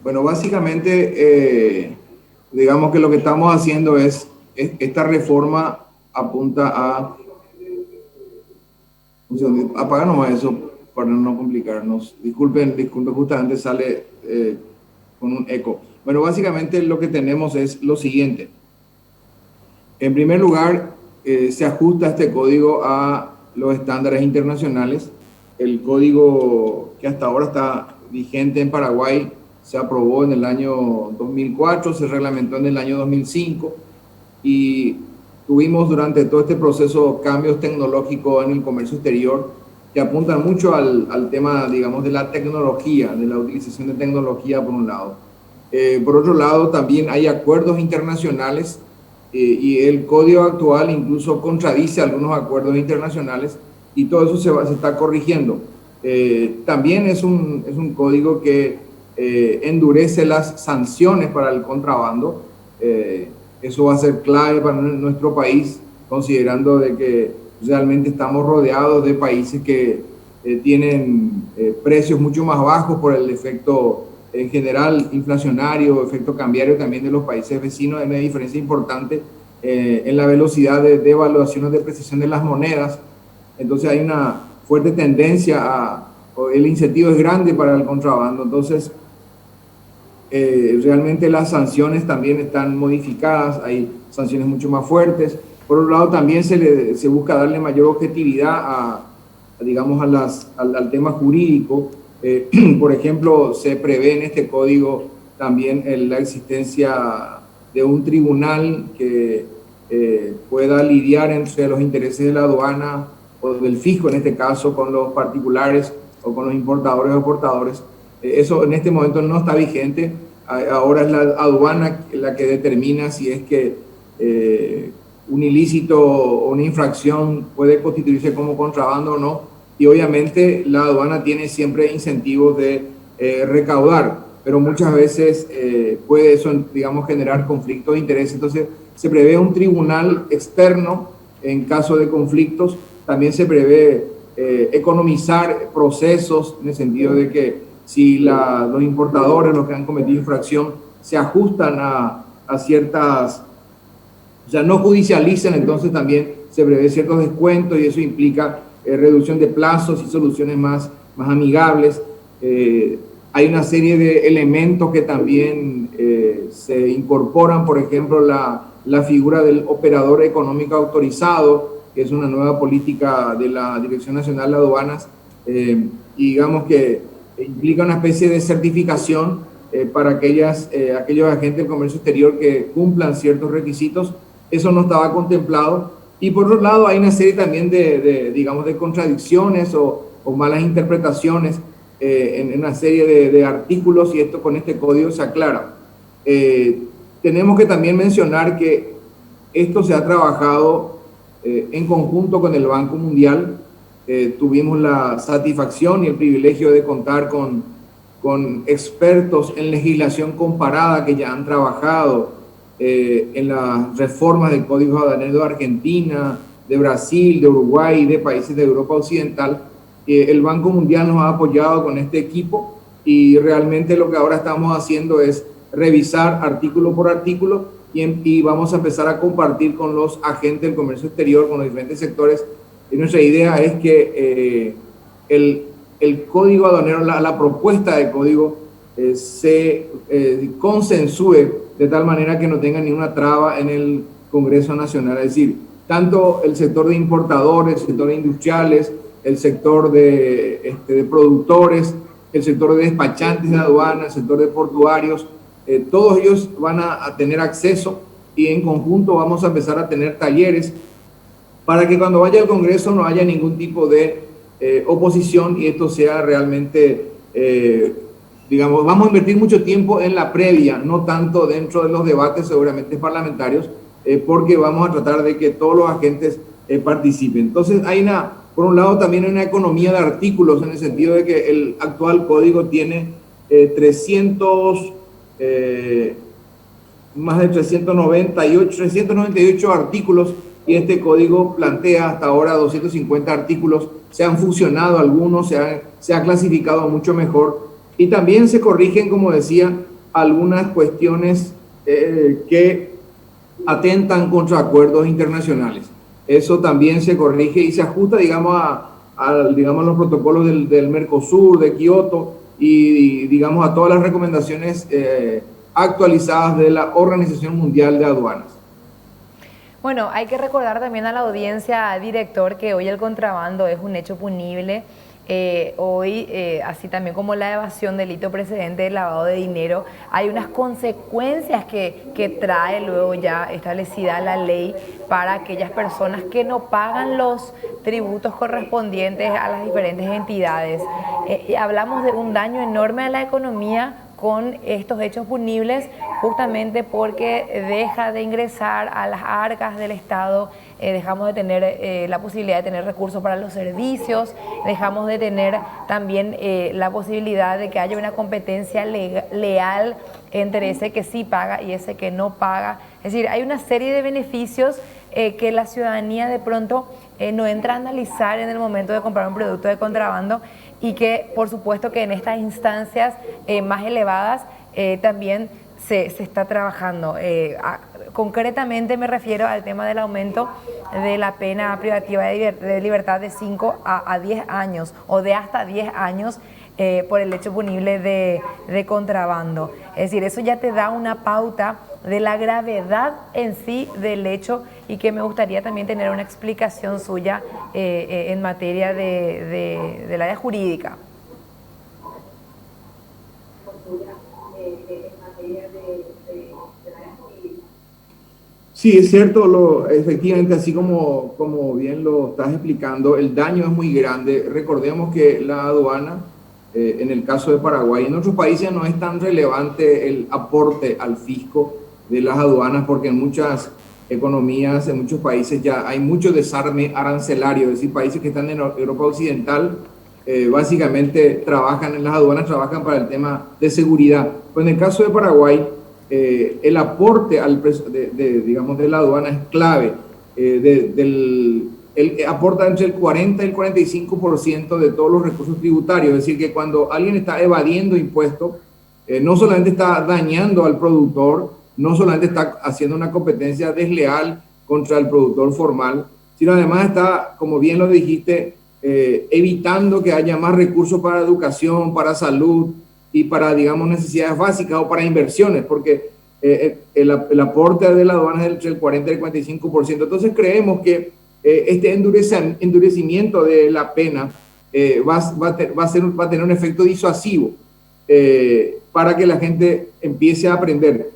Bueno, básicamente, digamos que lo que estamos haciendo esta reforma apunta a, un segundo, apaga nomás eso para no complicarnos. Disculpen, justamente sale con un eco. Bueno, básicamente lo que tenemos es lo siguiente. En primer lugar, se ajusta este código a los estándares internacionales. El código que hasta ahora está vigente en Paraguay se aprobó en el año 2004, se reglamentó en el año 2005 y tuvimos durante todo este proceso cambios tecnológicos en el comercio exterior que apuntan mucho al tema, digamos, de la tecnología, de la utilización de tecnología por un lado. Por otro lado, también hay acuerdos internacionales y el código actual incluso contradice algunos acuerdos internacionales y todo eso se está corrigiendo. También es un código que endurece las sanciones para el contrabando. Eso va a ser clave para nuestro país, considerando de que realmente estamos rodeados de países que tienen precios mucho más bajos por el efecto en general inflacionario, efecto cambiario también de los países vecinos. Hay una diferencia importante en la velocidad de devaluación o depreciación de las monedas. Entonces hay una fuerte tendencia el incentivo es grande para el contrabando. Entonces, realmente las sanciones también están modificadas, hay sanciones mucho más fuertes. Por otro lado, también se busca darle mayor objetividad digamos, al tema jurídico. Por ejemplo, se prevé en este código también la existencia de un tribunal que pueda lidiar entre los intereses de la aduana o del fisco, en este caso, con los particulares o con los importadores o exportadores. Eso en este momento no está vigente. Ahora es la aduana la que determina si es que un ilícito o una infracción puede constituirse como contrabando o no. Y obviamente la aduana tiene siempre incentivos de recaudar, pero muchas veces puede eso, digamos, generar conflictos de interés. Entonces se prevé un tribunal externo en caso de conflictos. También se prevé economizar procesos en el sentido de que si los importadores, los que han cometido infracción, se ajustan a ciertas, ya no judicializan, entonces también se prevé ciertos descuentos y eso implica reducción de plazos y soluciones más amigables. Hay una serie de elementos que también se incorporan, por ejemplo, la figura del operador económico autorizado, que es una nueva política de la Dirección Nacional de Aduanas, y digamos que implica una especie de certificación para aquellos agentes del comercio exterior que cumplan ciertos requisitos. Eso no estaba contemplado. Y por otro lado, hay una serie también digamos, de contradicciones o malas interpretaciones en una serie de artículos, y esto con este código se aclara. Tenemos que también mencionar que esto se ha trabajado en conjunto con el Banco Mundial. Tuvimos la satisfacción y el privilegio de contar con expertos en legislación comparada que ya han trabajado en las reformas del Código Aduanero de Argentina, de Brasil, de Uruguay y de países de Europa Occidental. El Banco Mundial nos ha apoyado con este equipo y realmente lo que ahora estamos haciendo es revisar artículo por artículo y vamos a empezar a compartir con los agentes del comercio exterior, con los diferentes sectores. Y nuestra idea es que el código aduanero, la propuesta de código se consensúe de tal manera que no tenga ninguna traba en el Congreso Nacional. Es decir, tanto el sector de importadores, el sector de industriales, el sector de productores, el sector de despachantes de aduanas, el sector de portuarios, todos ellos van a tener acceso y en conjunto vamos a empezar a tener talleres para que cuando vaya al Congreso no haya ningún tipo de oposición y esto sea realmente, digamos, vamos a invertir mucho tiempo en la previa, no tanto dentro de los debates seguramente parlamentarios, porque vamos a tratar de que todos los agentes participen. Entonces hay por un lado también hay una economía de artículos en el sentido de que el actual código tiene más de 398 artículos y este código plantea hasta ahora 250 artículos. Se han fusionado algunos, se ha clasificado mucho mejor Y también se corrigen, como decía, algunas cuestiones que atentan contra acuerdos internacionales. Eso también se corrige y se ajusta, digamos, digamos, los protocolos del Mercosur, de Kioto y, digamos, a todas las recomendaciones actualizadas de la Organización Mundial de Aduanas. Bueno, hay que recordar también a la audiencia, director, que hoy el contrabando es un hecho punible. Así también como la evasión, delito precedente de lavado de dinero, hay unas consecuencias que trae luego ya establecida la ley para aquellas personas que no pagan los tributos correspondientes a las diferentes entidades. Hablamos de un daño enorme a la economía con estos hechos punibles, justamente porque deja de ingresar a las arcas del Estado, dejamos de tener la posibilidad de tener recursos para los servicios, dejamos de tener también la posibilidad de que haya una competencia leal entre ese que sí paga y ese que no paga. Es decir, hay una serie de beneficios que la ciudadanía de pronto no entra a analizar en el momento de comprar un producto de contrabando, y que por supuesto que en estas instancias más elevadas también se está trabajando. Concretamente me refiero al tema del aumento de la pena privativa de libertad de 5 a 10 años o de hasta 10 años por el hecho punible de contrabando. Es decir, eso ya te da una pauta de la gravedad en sí del hecho, y que me gustaría también tener una explicación suya en materia del área jurídica. Sí, es cierto, efectivamente, así como bien lo estás explicando, el daño es muy grande. Recordemos que la aduana, en el caso de Paraguay, en otros países no es tan relevante el aporte al fisco de las aduanas, porque en muchas economías, en muchos países ya hay mucho desarme arancelario, es decir, países que están en Europa Occidental básicamente trabajan en las aduanas, trabajan para el tema de seguridad. Pues en el caso de Paraguay, el aporte digamos, de la aduana es clave. Él aporta entre el 40 y el 45% de todos los recursos tributarios, es decir, que cuando alguien está evadiendo impuestos, no solamente está dañando al productor, no solamente está haciendo una competencia desleal contra el productor formal, sino además está, como bien lo dijiste, evitando que haya más recursos para educación, para salud y para, digamos, necesidades básicas o para inversiones, porque el aporte de la aduana es entre el 40 y el 45%. Entonces creemos que este endurecimiento de la pena va a tener un efecto disuasivo para que la gente empiece a aprender.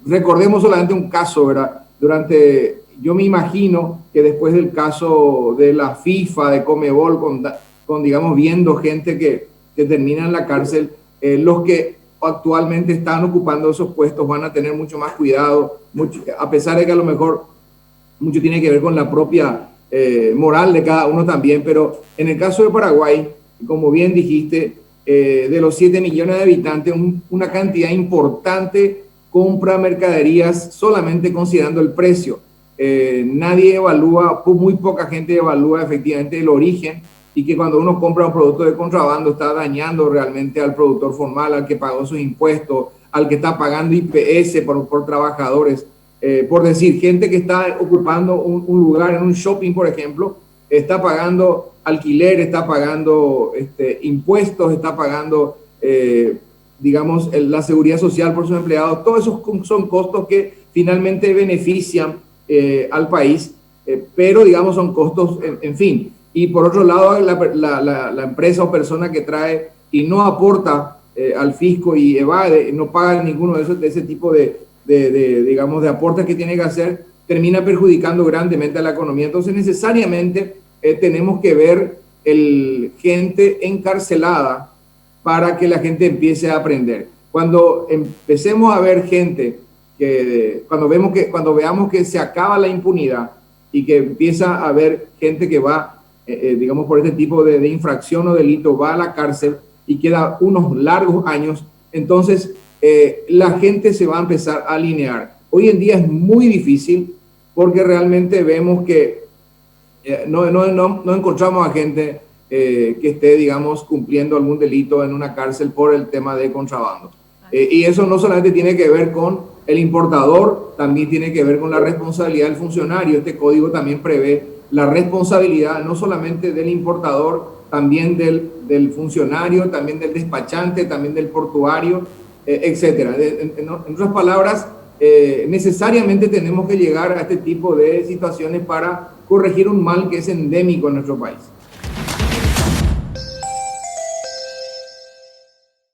Recordemos solamente un caso, ¿verdad? Yo me imagino que después del caso de la FIFA, de Conmebol, con digamos, viendo gente que termina en la cárcel, los que actualmente están ocupando esos puestos van a tener mucho más cuidado, a pesar de que a lo mejor mucho tiene que ver con la propia moral de cada uno también, pero en el caso de Paraguay, como bien dijiste, de los 7 millones de habitantes, una cantidad importante compra mercaderías solamente considerando el precio. Nadie evalúa, muy poca gente evalúa efectivamente el origen, y que cuando uno compra un producto de contrabando está dañando realmente al productor formal, al que pagó sus impuestos, al que está pagando IPS por trabajadores. Por decir, gente que está ocupando un lugar en un shopping, por ejemplo, está pagando alquiler, está pagando impuestos, está pagando, digamos, la seguridad social por sus empleados. Todos esos son costos que finalmente benefician al país, pero, digamos, son costos, en fin. Y por otro lado, la empresa o persona que trae y no aporta al fisco y evade, no paga ninguno de ese tipo digamos, de aportes que tiene que hacer, termina perjudicando grandemente a la economía. Entonces, necesariamente tenemos que ver gente encarcelada para que la gente empiece a aprender. Cuando empecemos a ver gente, cuando veamos que se acaba la impunidad y que empieza a haber gente que va, digamos, por este tipo de infracción o delito, va a la cárcel y queda unos largos años, entonces la gente se va a empezar a alinear. Hoy en día es muy difícil porque realmente vemos que no encontramos a gente que esté, digamos, cumpliendo algún delito en una cárcel por el tema de contrabando. Y eso no solamente tiene que ver con el importador, también tiene que ver con la responsabilidad del funcionario. Este código también prevé la responsabilidad no solamente del importador, también del funcionario, también del despachante, también del portuario, etcétera. En otras palabras, necesariamente tenemos que llegar a este tipo de situaciones para corregir un mal que es endémico en nuestro país.